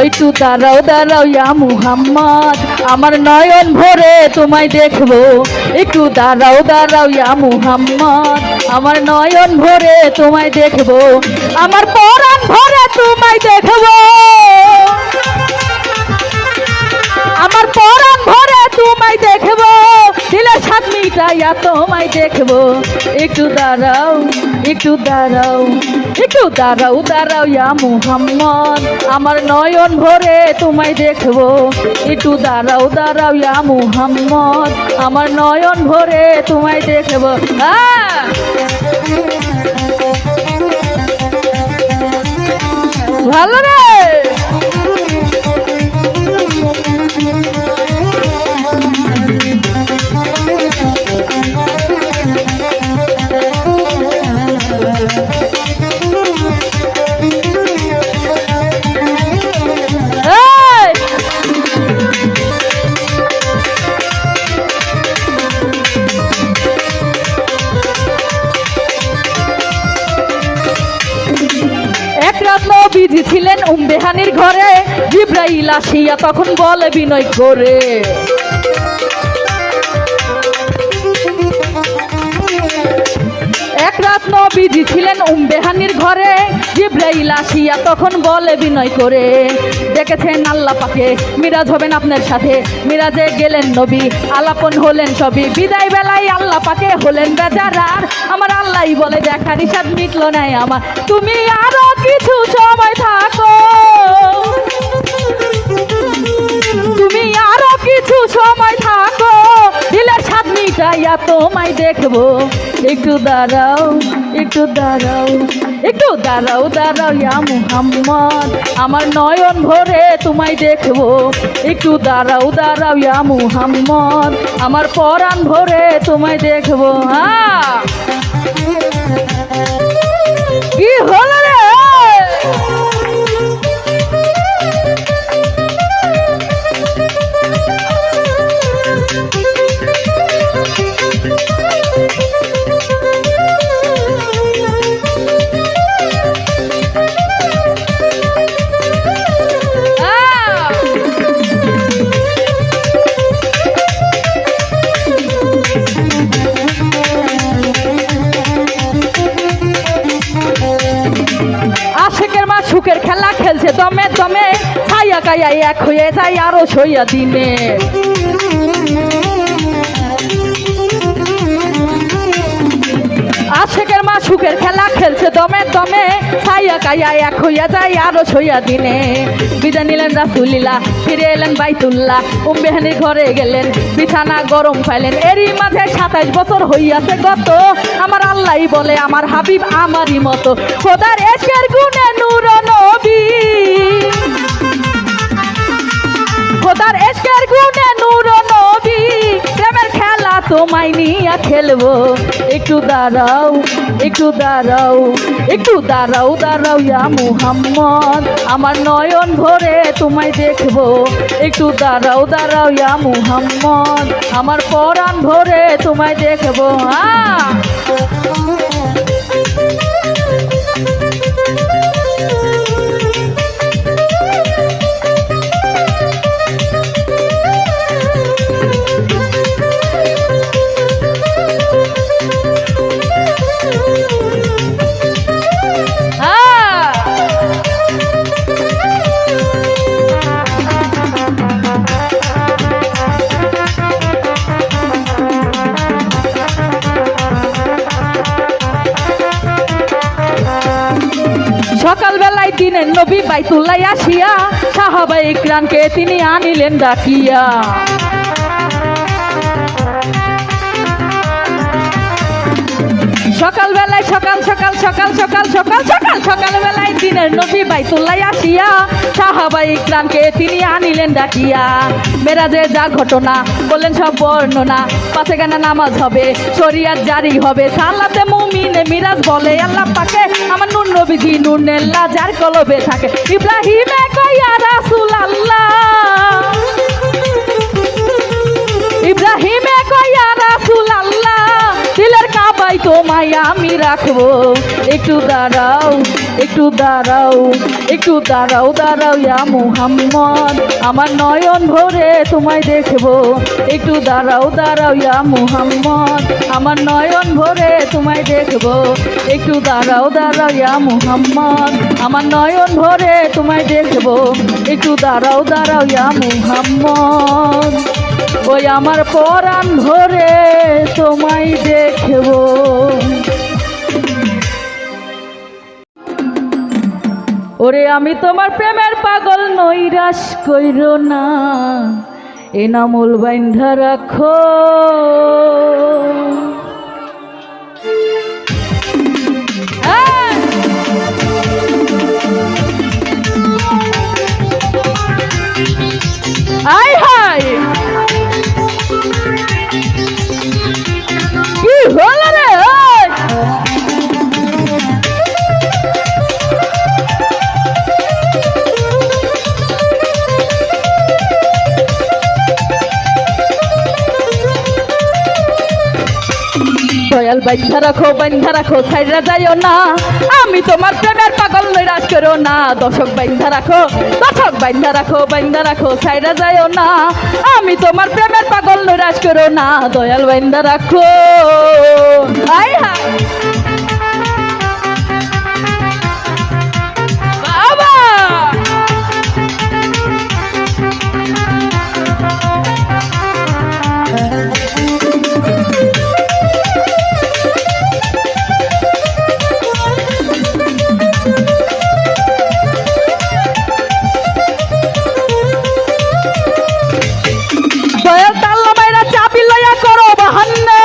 একটু দাঁড়াও দাঁড়াও ইয়া মুহাম্মদ, আমার নয়ন ভরে তোমায় দেখবো। একটু দাঁড়াও দাঁড়াও ইয়া মুহাম্মদ, আমার নয়ন ভরে তোমায় দেখবো, আমার পরাণ ভরে তোমায় দেখবো, আমার পরাণ ভরে তোমায় দেখবো, দিলের স্বাদ মিটাইয়া তোমায় দেখবো। একটু দাঁড়াও, একটু দাঁড়াও, একটু দাঁড়াও দাঁড়াও ইয়া মুহাম্মদ, আমার নয়ন ভরে তোমায় দেখবো। একটু দাঁড়াও দাঁড়াও ইয়া মুহাম্মদ, আমার নয়ন ভরে তোমায় দেখবো। ভালো রে। এক রাত নবীজি ছিলেন উম্মেহানির ঘরে, জিবরাইল আসিয়া তখন বলে বিনয় করে, এক রাত নবীজি ছিলেন উম্মেহানির ঘরে, জিবরাইল আসিয়া তখন বলে বিনয় করে, দেখেছেন আল্লাহ পাকে মিরাজ হবেন আপনার সাথে, মিরাজে গেলেন নবী আলাপন হলেন সবই, বিদায় বেলায় আল্লাহ পাকে হলেন বেজার, আর আমার আল্লাহ বলে দেখার ইসাদ মিটলো নাই আমার, তুমি আরো কিছু সময় থাকো, তুমি আরো কিছু সময় থাকো, দিলের স্বাদ মিটাইয়া তোমায় দেখবো। একটু দাঁড়াও, একটু দাঁড়াও, একটু দাঁড়াও দাঁড়াও ইয়া মুহাম্মদ, আমার নয়ন ভরে তোমায় দেখবো। একটু দাঁড়াও দাঁড়াও ইয়া মুহাম্মদ, আমার পরাণ ভরে তোমায় দেখবো। কি হলো রে? আশেকের মা সুখের খেলা খেলছে দমে দমে, ছাইয়া কাইয়া এক হয়ে যায় আরো সইয়া দিনে, আশেকের মা সুখের খেলা খেলছে দমে দমে, ছাইয়া কাইয়া এক হইয়া যায় আরো সইয়া দিনে। বিদায় নিলেন রাসূলুল্লাহ, ফিরে এলেন বাইতুল্লাহ, উম্মেহানির ঘরে গেলেন, বিছানা গরম পাইলেন, এরই মাঝে 27 বছর হইয়াছে গত, আমার আল্লাহ বলে আমার হাবিব আমারই মতো, খোদার এশকের গুণে নূর নবী, খোদার এশকের গুণে নূর নবী, প্রেমের খেলা তোমায় নিয়ে খেলবো। একটু দাঁড়াও, একটু দাঁড়াও, একটু দাঁড়াও দাঁড়াও ইয়া মুহাম্মদ, আমার নয়ন ভরে তোমায় দেখবো। একটু দাঁড়াও দাঁড়াও ইয়া মুহাম্মদ, আমার পরাণ ভরে তোমায় দেখবো। সকালবেলায় দিনের নবী বাইতুল্লাহ আসিয়া, সাহাবায়ে ইকরামকে তিনি আনিলেন ডাকিয়া, সকালবেলায় সকাল সকাল সকাল সকাল সকাল সকাল সকালবেলায় দিনের নবী বাইতুল্লাহ আসিয়া, সাহাবায়ে ইকরামকে তিনি আনিলেন ডাকিয়া। মেরাজের যা ঘটনা বললেন সব বর্ণনা, 5 গানা নামাজ হবে, শরিয়াত জারি হবে, সালাতে মুমিনে মিরাজ বলে আল্লাহ পাকে, আমার নূর নবীজি নূর নেল্লা যার কলবে থাকে, ইব্রাহিমে কয়া রাসূলুল্লাহ, ইব্রাহিমে কয়া রাসূলুল্লাহ, দিলের কাবায় তোমায় আমি রাখবো। একটু দাঁড়াও, একটু দাঁড়াও, একটু দাঁড়াও, দাঁড়াও ইয়া মুহাম্মদ, আমার নয়ন ভরে তোমায় দেখবো। একটু দাঁড়াও, দাঁড়াও ইয়া মুহাম্মদ, আমার নয়ন ভরে তোমায় দেখবো। একটু দাঁড়াও, দাঁড়াও ইয়া মুহাম্মদ, আমার নয়ন ভরে তোমায় দেখবো। একটু দাঁড়াও, দাঁড়াও ইয়া মুহাম্মদ, ওই আমার পরাণ ভরে তোমায় দেখবো। ওরে আমি তোমার প্রেমের পাগল, নৈরাশ কইরো না, এনামুল বাইন্ধা রাখো। আয় হায়, কি হলো রে? দয়াল বাইন্ধা রাখো, বাইন্ধা রাখো, ছাইরা যাইও না, আমি তোমার প্রেমের পাগল, নৈরাশ করো না। দর্শক বাইন্ধা রাখো, দর্শক বাইন্ধা রাখো, বাইন্ধা রাখো, ছাইরা যাইও না, আমি তোমার প্রেমের পাগল, নৈরাশ করো না। দয়াল বাইন্ধা রাখো। আয় হায় বাবা, দয়াল তাল্লা মাইরা চাবি লইয়া করো বাহান্না।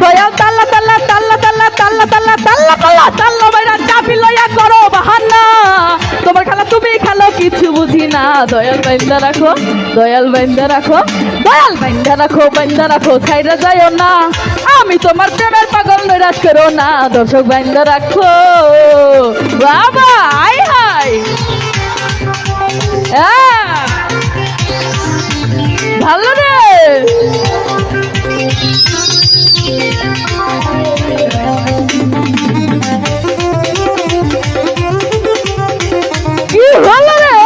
দয়াল তাল্লা তাল্লা তাল্লা তাল্লা তাল্লা তাল্লা তাল্লা তাল্লা তাল্লা মাইরা চাবি লইয়া করো বাহান্না। তোমার খেলা তুমি খেলো, কিছু বুঝি না। দয়াল বাইন্ধা রাখো, দয়াল বাইন্ধা রাখো, দয়াল বাইন্ধা রাখো, বাইন্ধা রাখো, ছাইরা যাইও না, আমি তোমার প্রেমের পাগল, নৈরাশ করো না। দর্শক বাইন্ধা রাখো বাবা। আয় হায় ভালো রে। কি হলো রে?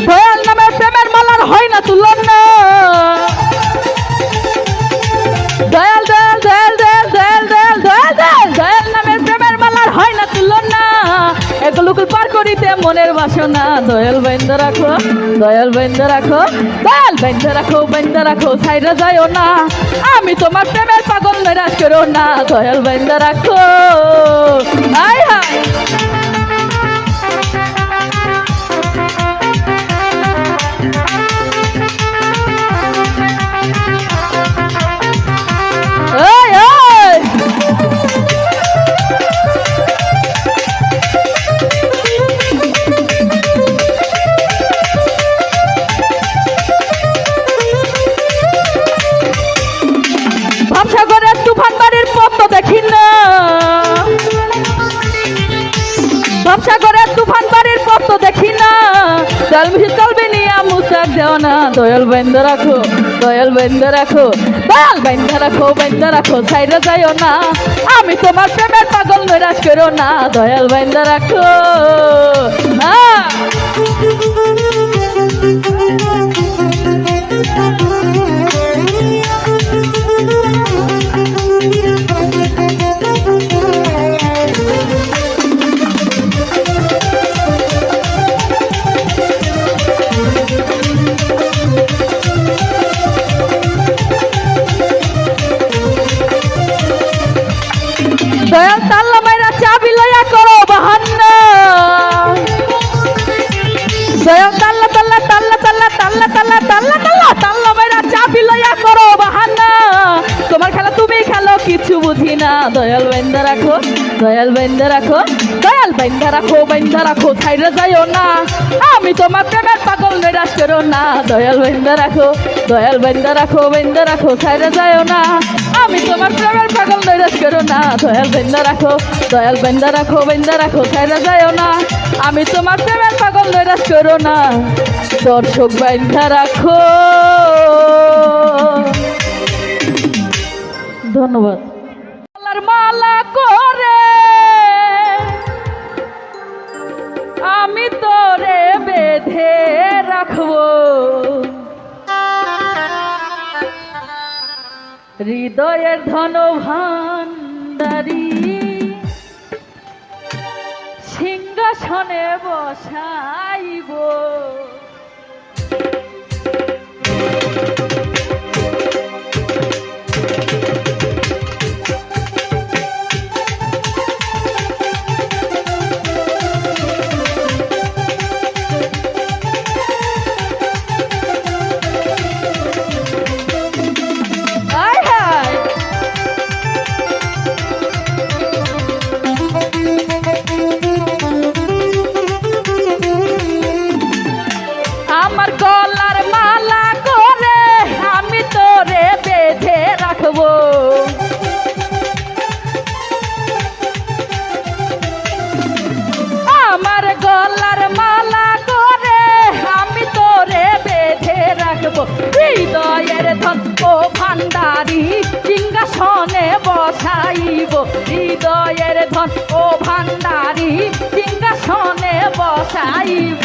দয়াল নামের প্রেমের মালার হয় না তুলনা। দয়াল দয়াল দয়াল দয়াল দয়াল দয়াল দয়াল দয়াল দয়াল নামের প্রেমের মালার হয় না তুলনা। এগুলোকে পার করিতে মনের বাসনা। দয়াল বাইন্ধা রাখো, দয়াল বাইন্ধা রাখো, দয়াল বাইন্ধা রাখো, বাইন্ধা রাখো, ছাইরা যাইও না, আমি তোমার প্রেমের পাগল, নৈরাশ করো না। দয়াল বাইন্ধা রাখো। আয় হায় ভাবসাগরের তুফান বাড়ির পথ দেখি না। ভাবসাগরের তুফান বাড়ির পথ দেখি না। জল মিশে চলবে নিয়া মুসাক দেও না। দয়াল বাইন্ধা রাখো, দয়াল বাইন্ধা রাখো, দয়াল বাইন্ধা রাখো, বাইন্ধা রাখো, ছাইরা যাইও না, আমি তোমার প্রেমের পাগল, নৈরাশ করো না। দয়াল বাইন্ধা রাখো। দয়াল তাল্লা মাইরা চাবি লইয়া করো বাহান্না। দয়াল তাল্লা তাল্লা তাল্লা তাল্লা বুঝি না দয়াল বাইন্দা রাখো দয়াল বাইন্দা রাখো দয়াল বাইন্দা রাখো বাইন্দা রাখো ছাইরে যাইও না আমি তোমার প্রেমের পাগল নিরাশ করো না দয়াল বাইন্দা রাখো দয়াল বাইন্দা রাখো ছাইরে যাইও না আমি তোমার প্রেমের পাগল নিরাশ করো না দয়াল বাইন্দা রাখো ছাইরে যাইও না আমি তোমার প্রেমের পাগল নিরাশ করো না দর্শক বাইন্দা রাখো। ধন্যবাদ। মালা করে আমি তোরে বেঁধে রাখবো হৃদয়ের ধন ভান্ডারী সিংহাসনে বসাইব আমার গলার মালা করে আমি তোরে বেঁধে রাখবো হৃদয়ের ধন ও ভান্ডারী সিংহাসনে বসাইব হৃদয়ের ধন ও ভান্ডারী সিংহাসনে বসাইব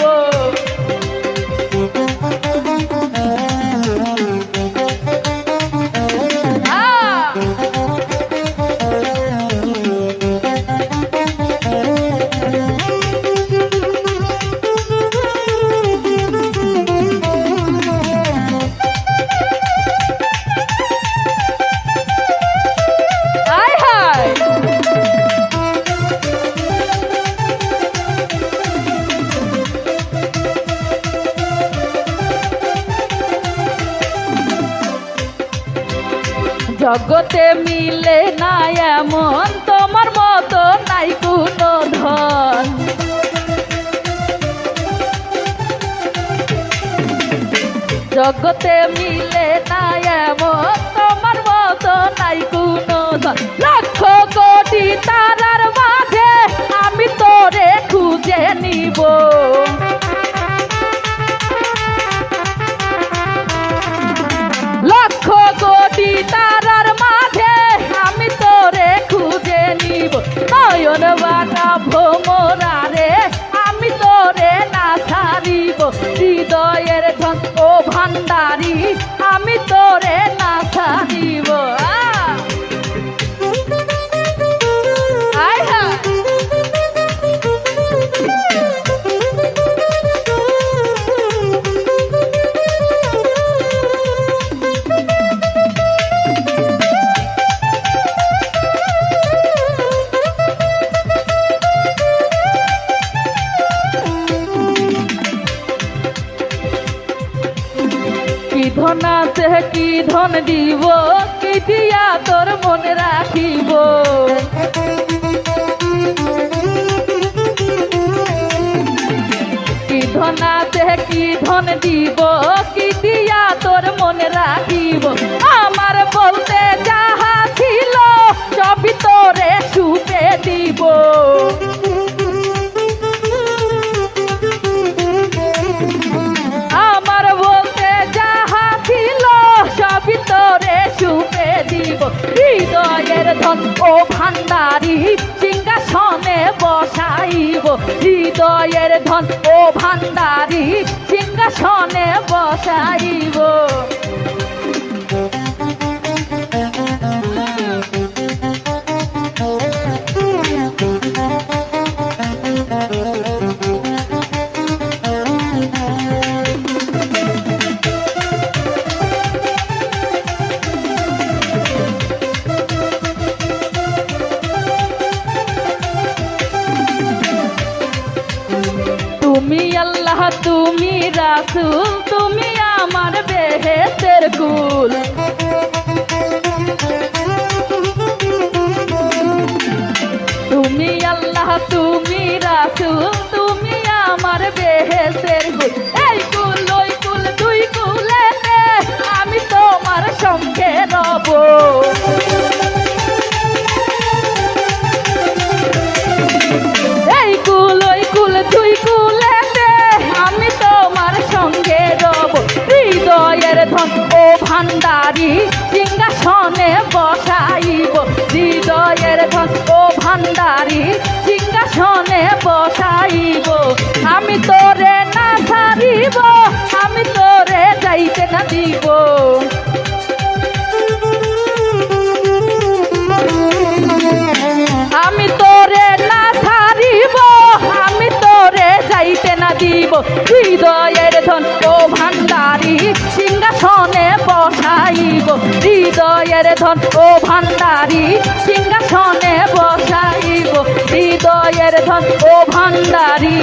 জগতে মিলে না এমন তোমার মতো নাই কোনো ধন জগতে মিলে না এমন তোমার মতো নাই কোনো ধন লক্ষ কোটি তারার মাঝে আমি তোরে খুঁজে নিব লক্ষ কোটি তারার মাঝে আমি তোরে খুঁজে নিব নয়ন বাটা ভোমরারে আমি তোরে না ছাড়িব হৃদয়ের ধন ও ভান্ডারী আমি তোরে না ছাড়িব ধন আছে কি ধন দিব কি দিয়া তোর মনে রাখিব কি ধন আছে কি ধন দিব কি দিয়া তোর মনে রাখিব আমার বলতে যাহা ছিল সবই তোরে ছুপে দিব হৃদয়ের ধন ও ভান্ডারী সিংহাসনে বসাইব হৃদয়ের ধন ও ভান্ডারী সিংহাসনে বসাইব তুমি আল্লাহ তুমি রাসূল তুমি আমার বেহেশতের কুল তুমি রাসূল তুমি আমার বেহেশতের ফুল। এই কুল ওই কুল দুই কুলেতে আমি তোমার সঙ্গে রব। এই কুল ওই কুল দুই কুলেতে আমি তোমার সঙ্গে রব। হৃদয়ের ধন ও ভান্ডারি সিংহাসনে বসাইব। হৃদয়ের ধন ও ভান্ডারি সিংহাসনে বসাইব। আমি তোরে না ছাড়িব, আমি তোরে যাইতে না দিব। আমি তোরে না ছাড়িব, আমি তোরে যাইতে না দিব। হৃদয়ের ধন ও ভান্ডারি সিংহাসনে বসাইব। হৃদয়ের ধন ও ভান্ডারি সিংহাসনে বসাইব। হৃদয়ের ধন ও ভান্ডারি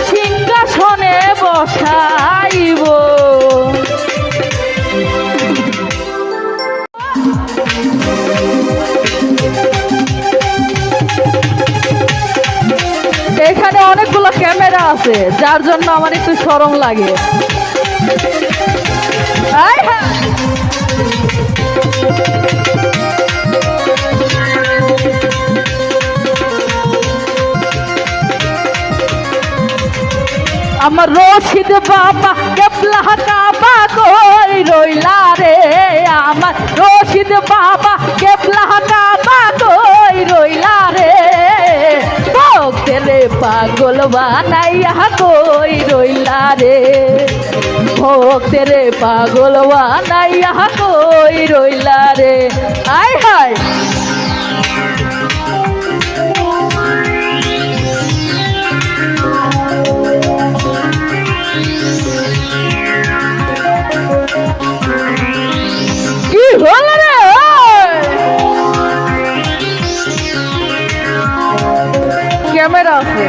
সিংহাসনে বসাইব। এখানে অনেকগুলো ক্যামেরা আছে, যার জন্য আমার একটু শরম লাগে। আমার রশিদ বাবা কেবলা কাবা কই রইলা রে। আমার রশিদ বাবা কেবলা কাবা কই রইলা রে। ভক্তের পাগল বানাইয়া কই রইলা রে। ভক্তের পাগল বানাইয়া কই রইলা রে। আয় হায় কি হল রে? ক্যামেরা আছে।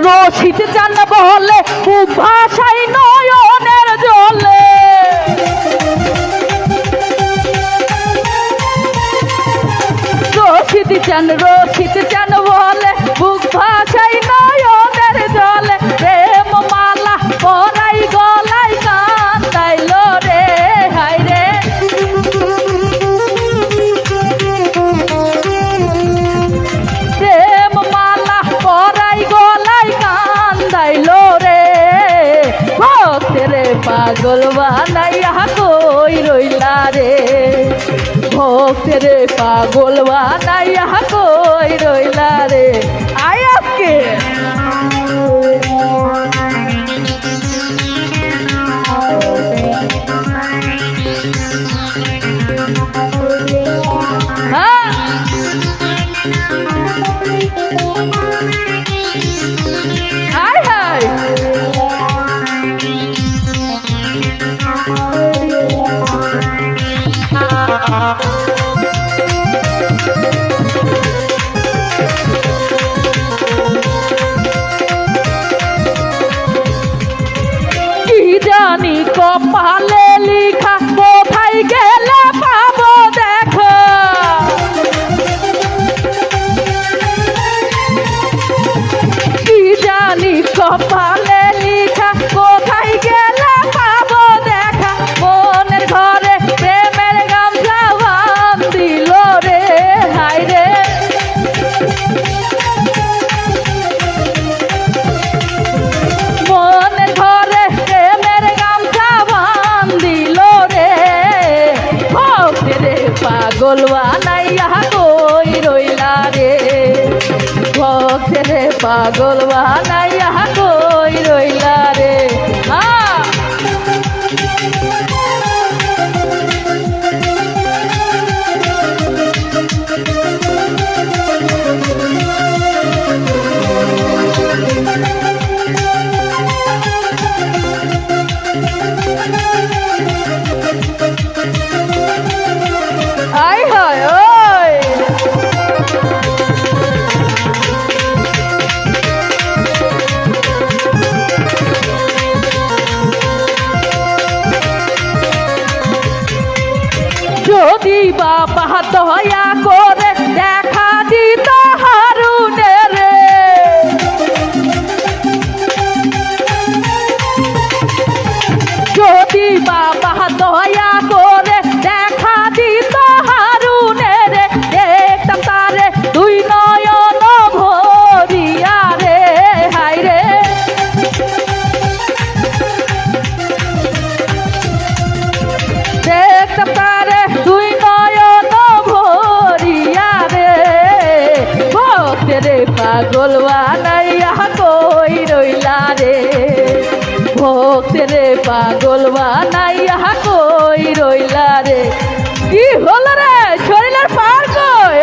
রশিদ চান বলে খুব ভাষায় নয়নের জলে। রশিদ চান বলে বুক ভাষায় নয়নের জলে। প্রেম মালা পরাই গলায় কান্দাইল রে। হায় রে প্রেম মালা পরাই গলায় কান্দাইল রে। ভক্তের পাগল বানাইয়া কই রইলা রে। ভক্তের পাগল বানাইয়া কই রইলা রে। আয় আজকে হ্যাঁ হায় হায় কি জানি কপালে লিখা কোথায় গেলে পাবো দেখা। কি জানি কপালে লিখা কোথায় গেলে পাবো দেখা। মনের ঘরে প্রেমের গামছা বান্ধিল রে। হায় রে মনের ঘরে প্রেমের গামছা বান্ধিল রে। ভক্তের পাগল বানাইয়া কই রইলা রে। ভক্তের পাগল বানাইয়া কই রইলা রে। আয় হায় ওই যদি বাবা দয়া করে দেখা দিত হারুনে রে, যদি বাবা দয়া করে দেখা দিত হারুনে রে, দেখতাম তারে দুই নয়ন ভরিয়া রে, হাই রে দেখতাম তারে দুই নয়ন ভরিয়া রে, ভক্তের পাগল বানাইয়া কই রইলা রে, ভক্তের পাগল বানাইয়া কই রইলা রে। কি হলো রে শরীরের পার কই?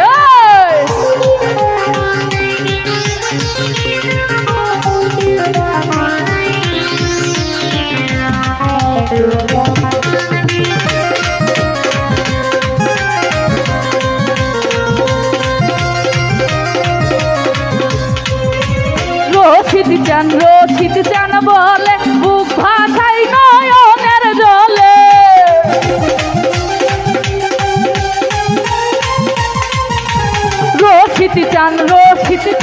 রশিদ চান বলে বুক ভাষাই নয়নের জলে, রশিদ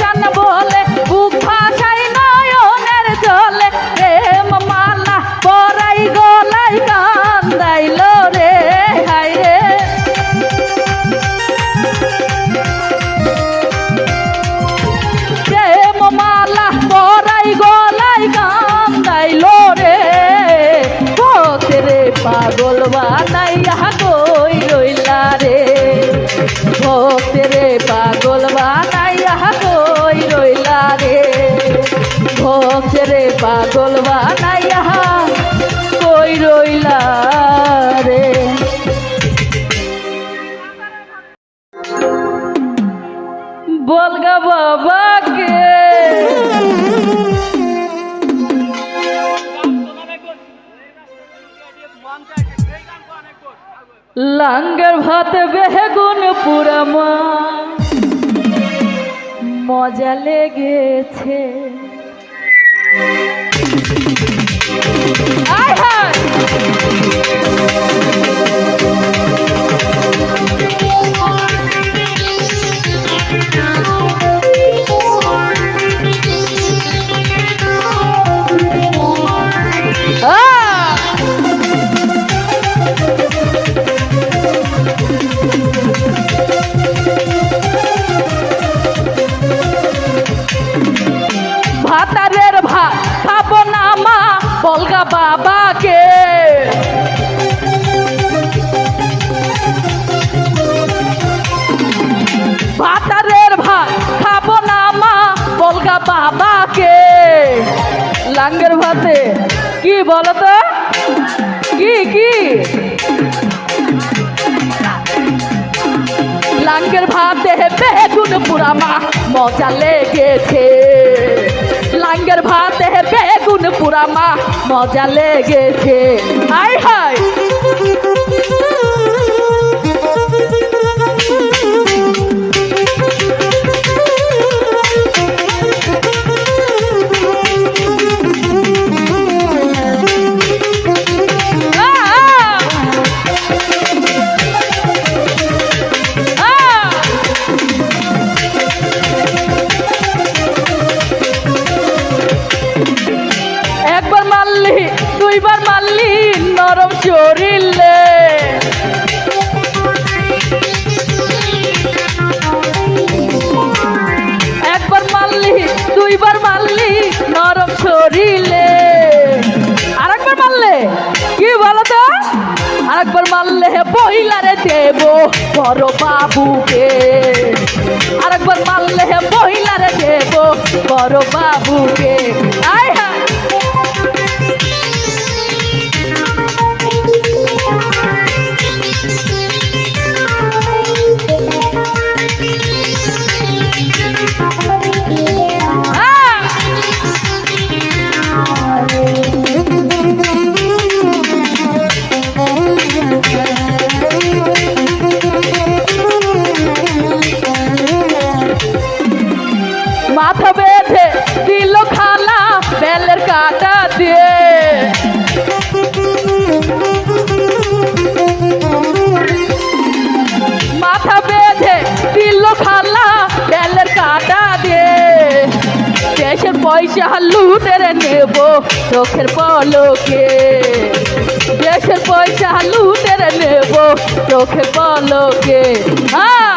চান বলে বুক ভাষাই নয়নের জলে, প্রেম মালা পরাই গলায় কান্দাইল রে, হাই রে প্রেম মালা পরাই গলায় কান্দাইল রে, ভক্তের পাগল বানাইয়া কই রইলা রে, ভক্তের পাগল বানাইয়া কই রইলা রে, ভক্তের পাগল বানাইয়া কই রইলা রে। বলগা বাবাকে লাঙ্গের ভাত বেগুন পুরা মা মজা লেগেছে, আয় হায় ভাতারের ভাত খাবো না মা বলগা বাবাকে, ভাতারের ভাত খাবো না মা বলগা বাবাকে, লাঙ্গের ভাতে কি বলতো কি কি লাঙ্গের ভাতে বেগুন পুরা মা মজা লেগেছে, লাঙ্গের ভাতে বেগুন পুরা মা মজা লেগেছে, আয় হায় একবার মারলি দুইবার মারলি নরম শরীরে, একবার মারলি দুইবার মারলি নরম শরীরে, আরেকবার মারলে কি বলতো, আরেকবার মারলে বহিলারে দেব বড় বাবুকে, আরেকবার মারলে বহিলারে দেব বড় বাবুকে, আয় হায় মাথা বেঁধে দিল খালা পয়সা লুটের নেব চোখের পলকে, দেশের পয়সা লুটের নেব চোখের পলকে। হ্যাঁ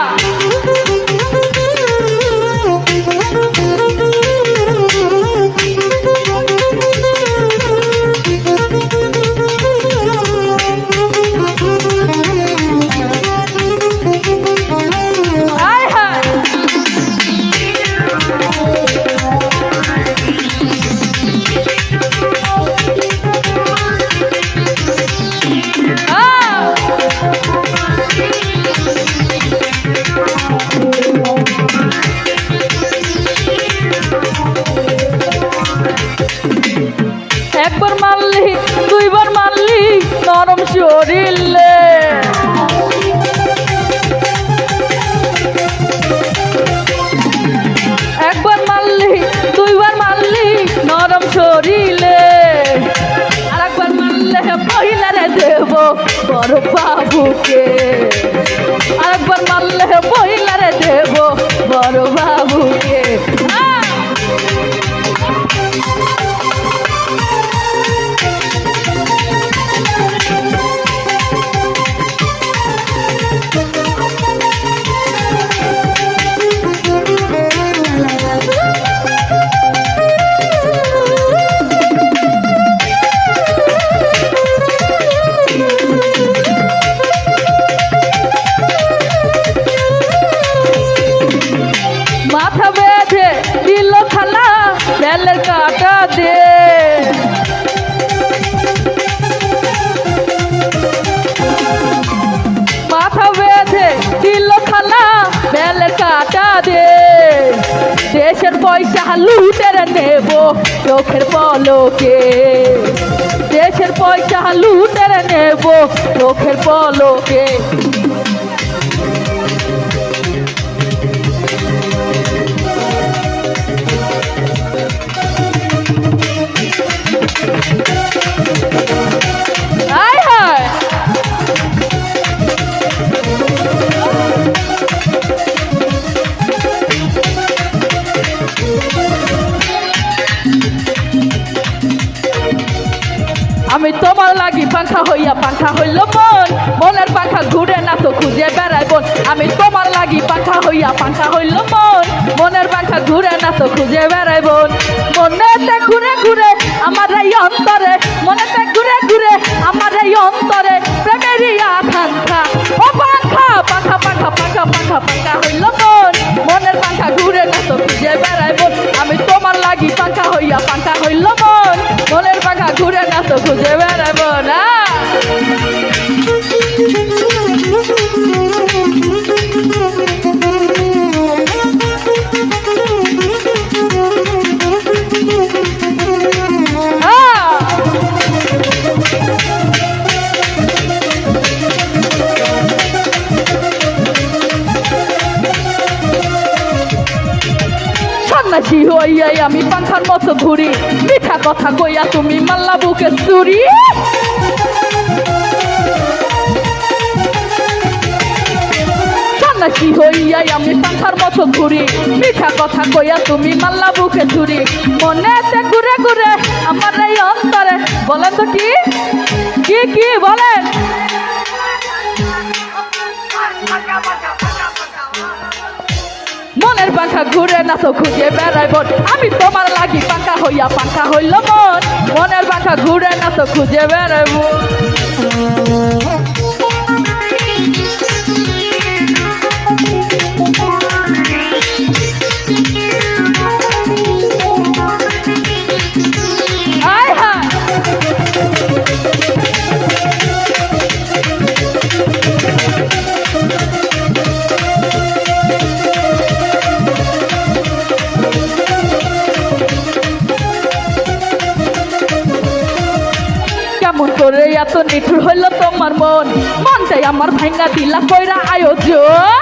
একবার মারলি দুইবার মারলি নরম শরীরে, একবার মারলি দুইবার মারলি নরম শরীরে, আর একবার মারলে মহিলারে দেব বড় বাবুকে, আর একবার মারলে মহিলারে দেব বড় বাবুকে। মাথা বেঁধে দিল খালা বেলের কাটা দে, মাথা বেঁধে দিল খালা বেলের কাটা দে, দেশের পয়সা লুটের নেব চোখের পলকে, দেশের পয়সা লুটের নেব চোখের পলকে। হায় হায় আমি তোমার লাগি পাখা হইয়া পাখা হইল মন, মনের পাখা ঘুরে না তো খুঁজে বেড়াই বোন, আমি তোমার লাগি পাখা হইয়া পাখা হইল মন, মনের পাখা ঘুরে না তো খুঁজে বেড়াই বোন, মনেতে ঘুরে ঘুরে আমার এই অন্তরে, মনেতে ঘুরে ঘুরে আমার এই অন্তরে প্রেমেরই আকাঙ্ক্ষা, ও পাখা পাখা পাখা পাখা পাখা পাখা হইল মন, মনের পাখা ঘুরে না তো খুঁজে বেড়াই বোন, আমি তোমার লাগি পাখা হইয়া পাখা হইল মন, মনের পাখা ঘুরে না তো খুঁজে বেড়াইব না। সন্ন্যাসী হইয়াই আমি পাখার মতো ঘুরি, মিঠা কথা কইয়া তুমি মাল্লা বুকে চুরি, সন্ন্যাসী হইয়াই আমি পাখার মতো ঘুরি, মিঠা কথা কইয়া তুমি মাল্লা বুকে চুরি, মনেতে ঘুরে ঘুরে আমার এই অন্তরে, বলেন তো কি কি কি বলেন, মনের পাখা ঘুরে না তো খুঁজে বেড়াই বোন, আমি তোমার লাগি পাখা হইয়া পাখা হইল মন, মনের পাখা ঘুরে না তো খুঁজে বেড়াইব। কেমন করে এত নিঠুর হইল তোমার মন, মনটাই আমার ভাঙ্গা দিলা কইরা আয়োজন,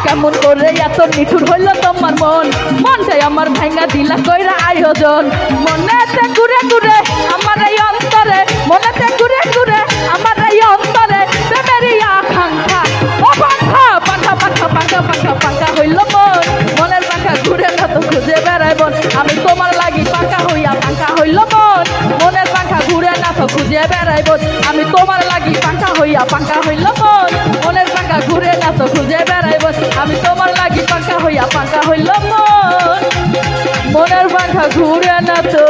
কেমন করে এত নিঠুর হইল তোমার মন, মনটাই আমার ভাঙ্গা দিলা কইরা আয়োজন, মনেতে ঘুরে ঘুরে আমার এই অন্তরে, মনেতে ঘুরে ঘুরে আমার এই অন্তরে প্রেমেরই আকাঙ্ক্ষা, ও পাখা পাখা পাখা পাখা পাখা জীবন আমি তোমার লাগি পাঙ্কা হইল মন মনের পাঙ্খা ঘুরে না তো খুঁজে বেড়াইব আমি তোমার লাগি পাঙ্কা হইল মন মনের পাঙ্খা ঘুরে না তো খুঁজে বেড়াইব আমি তোমার লাগি পাঙ্কা হইল মন মনের পাঙ্খা ঘুরে না তো